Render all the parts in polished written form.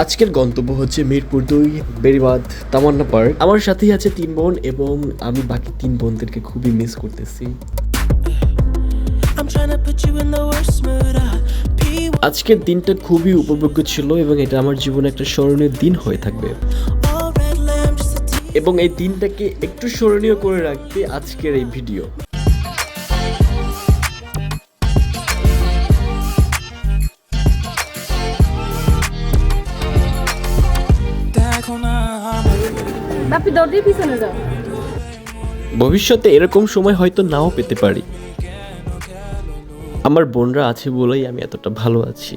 আজকের গন্তব্য হচ্ছে মিরপুর 2 বেড়িবাঁধ তামান্না পার্ক। আমার সাথেই আছে 3 বোন এবং আমি বাকি 3 বোনদেরকে খুবই মিস করতেছি। আজকের দিনটা খুবই উপভোগ্য ছিল এবং এটা আমার জীবনে একটা স্মরণীয় দিন হয়ে থাকবে। এবং এই দিনটাকে একটু স্মরণীয় করে রাখতে আজকের এই ভিডিও। বাপি দরজার পিছনে যাও। ভবিষ্যতে এরকম সময় হয়তো নাও পেতে পারি। আমার বোনরা আছে বলেই আমি এতটা ভালো আছি।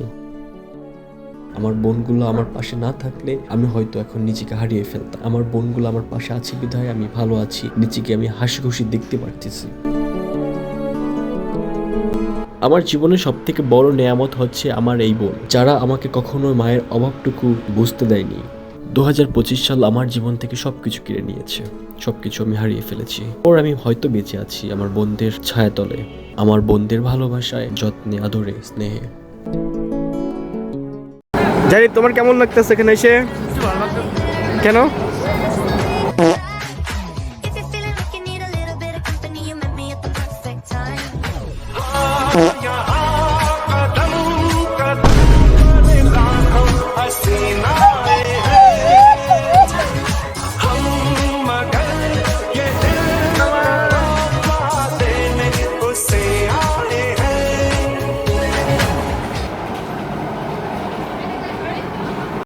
আমার বোনগুলো আমার পাশে না থাকলে আমি হয়তো এখন নিজেকে হারিয়ে ফেলতাম। আমার বোনগুলো আমার পাশে আছে বিধায় আমি ভালো আছি, নিজেকে আমি হাসি খুশি দেখতে পারতেছি। আমার জীবনের সব থেকে বড় নেয়ামত হচ্ছে আমার এই বোন, যারা আমাকে কখনো মায়ের অভাবটুকু বুঝতে দেয়নি। 2025 সাল আমার জীবন থেকে সবকিছু কেড়ে নিয়েছে, সবকিছু আমি হারিয়ে ফেলেছি। ওর আমি হয়তো বেঁচে আছি আমার বোনদের ছায়াতলে, আমার বোনদের ভালোবাসায়, যত্নে, আদরে, স্নেহে। জানি তোমার কেমন লাগতেছে এখানে এসে? কেন?